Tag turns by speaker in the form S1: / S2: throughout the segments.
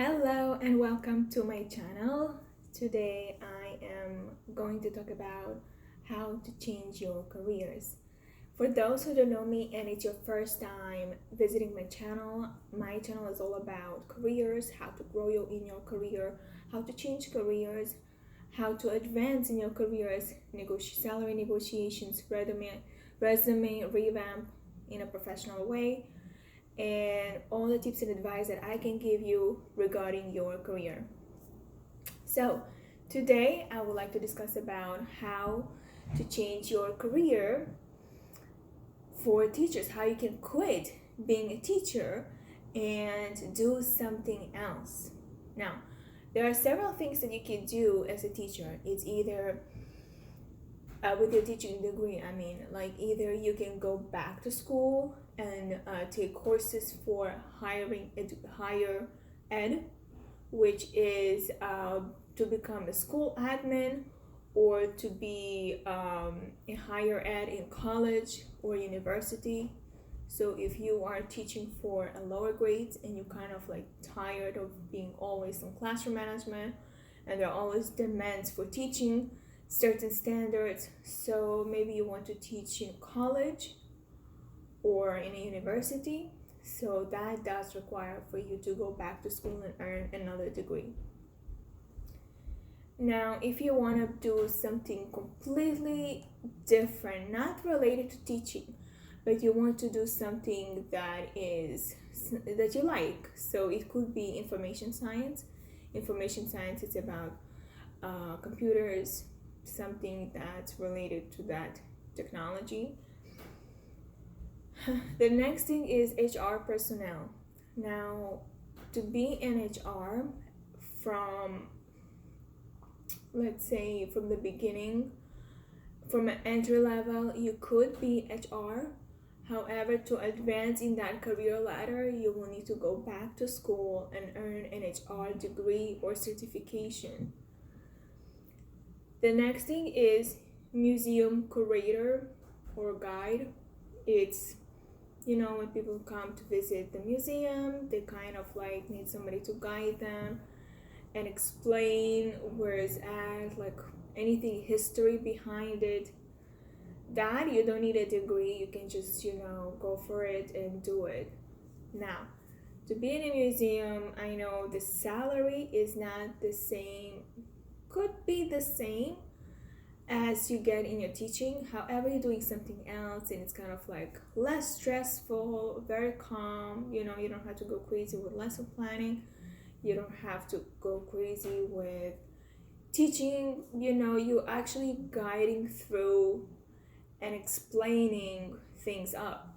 S1: Hello and welcome to my channel. Today I am going to talk about how to change your careers. For those who don't know me and it's your first time visiting my channel is all about careers, how to grow in your career, how to change careers, how to advance in your careers, salary negotiations, resume revamp in a professional way, and all the tips and advice that I can give you regarding your career. So today I would like to discuss about how to change your career for teachers, how you can quit being a teacher and do something else. Now, there are several things that you can do as a teacher. It's either with your teaching degree, either you can go back to school and take courses for higher ed, which is to become a school admin or to be in higher ed in college or university. So if you are teaching for a lower grades and you're kind of like tired of being always in classroom management and there are always demands for teaching certain standards, so maybe you want to teach in college or in a university, so that does require for you to go back to school and earn another degree. Now, if you want to do something completely different, not related to teaching, but you want to do something that you like, so it could be information science. Information science is about computers, something that's related to that technology. The next thing is HR personnel. Now, to be in HR from, let's say, from the beginning, from an entry level, you could be HR. However, to advance in that career ladder, you will need to go back to school and earn an HR degree or certification. The next thing is museum curator or guide. It's, when people come to visit the museum, they kind of like need somebody to guide them and explain where it's at, like anything history behind it. That you don't need a degree, you can just, go for it and do it. Now, to be in a museum, I know the salary is not the same, could be the same as you get in your teaching. However, you're doing something else and it's kind of like less stressful, very calm. You don't have to go crazy with lesson planning. You don't have to go crazy with teaching. You're actually guiding through and explaining things up.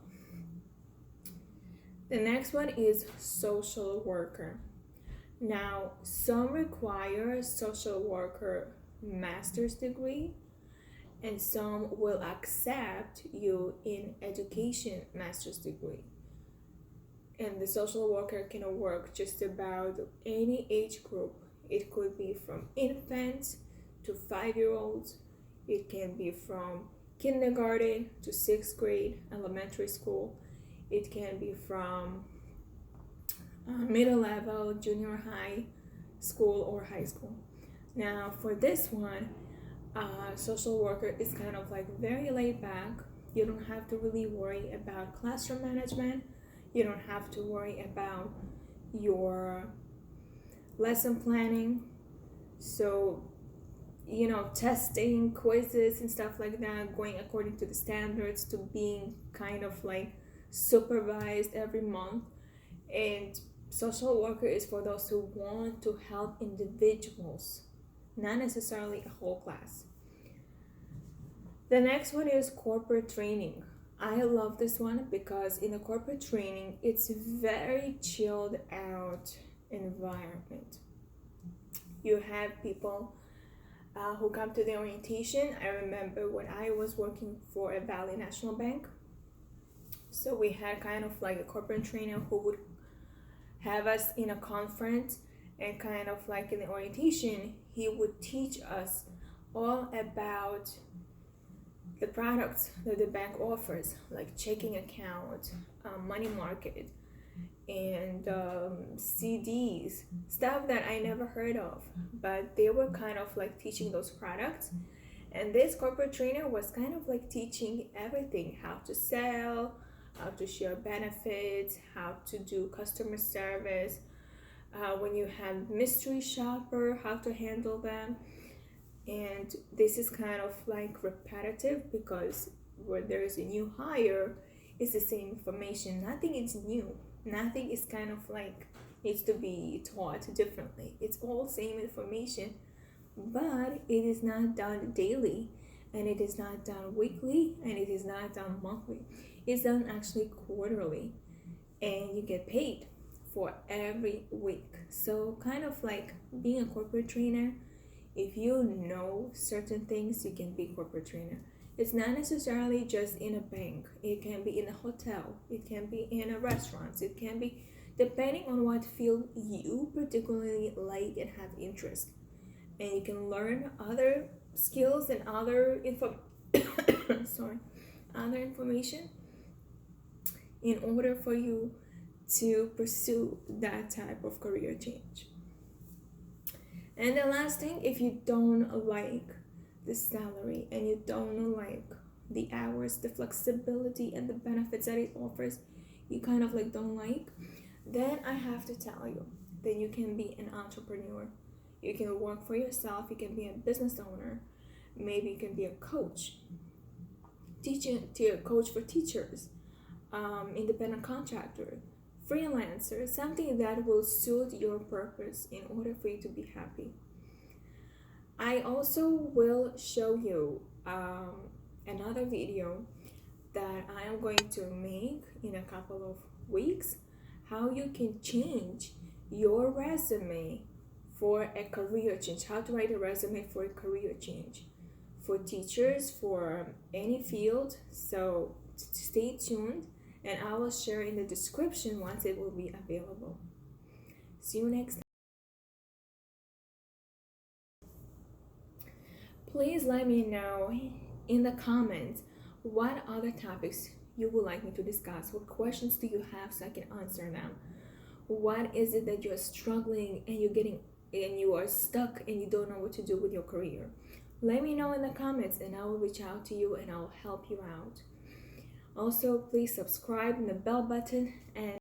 S1: The next one is social worker. Now, some require social worker master's degree and some will accept you in education master's degree. And the social worker can work just about any age group. It could be from infants to 5-year-olds. It can be from kindergarten to 6th grade, elementary school. It can be from middle level, junior high school, or high school. Now, for this one, social worker is kind of like very laid back. You don't have to really worry about classroom management. You don't have to worry about your lesson planning. So, testing, quizzes, and stuff like that, going according to the standards, to being kind of like supervised every month. And social worker is for those who want to help individuals, not necessarily a whole class. The next one is corporate training. I love this one because in a corporate training, it's a very chilled out environment. You have people who come to the orientation. I remember when I was working for a Valley National Bank. So we had kind of like a corporate trainer who would have us in a conference, and kind of like in the orientation, he would teach us all about the products that the bank offers, like checking account, money market, and CDs, stuff that I never heard of, but they were kind of like teaching those products. And this corporate trainer was kind of like teaching everything: how to sell, how to share benefits, how to do customer service, when you have mystery shopper, how to handle them. And this is kind of like repetitive because where there is a new hire, it's the same information. Nothing is new. Nothing is kind of like needs to be taught differently. It's all same information, but it is not done daily, and it is not done weekly, and it is not done monthly. It's done actually quarterly, and you get paid for every week. So kind of like being a corporate trainer, if you know certain things, you can be corporate trainer. It's not necessarily just in a bank. It can be in a hotel. It can be in a restaurant. It can be depending on what field you particularly like and have interest. And you can learn other skills and other info sorry, other information in order for you to pursue that type of career change. And the last thing, if you don't like the salary and you don't like the hours, the flexibility, and the benefits that it offers, you kind of like don't like, then I have to tell you that you can be an entrepreneur. You can work for yourself, you can be a business owner, maybe you can be a coach, coach for teachers, independent contractor, freelancer, something that will suit your purpose in order for you to be happy. I also will show you another video that I am going to make in a couple of weeks, how you can change your resume for a career change, how to write a resume for a career change for teachers, for any field. So stay tuned, and I will share in the description once it will be available. See you next time. Please let me know in the comments what other topics you would like me to discuss. What questions do you have so I can answer them? What is it that you're struggling and you are stuck and you don't know what to do with your career? Let me know in the comments and I will reach out to you and I'll help you out. Also, please subscribe and the bell button, and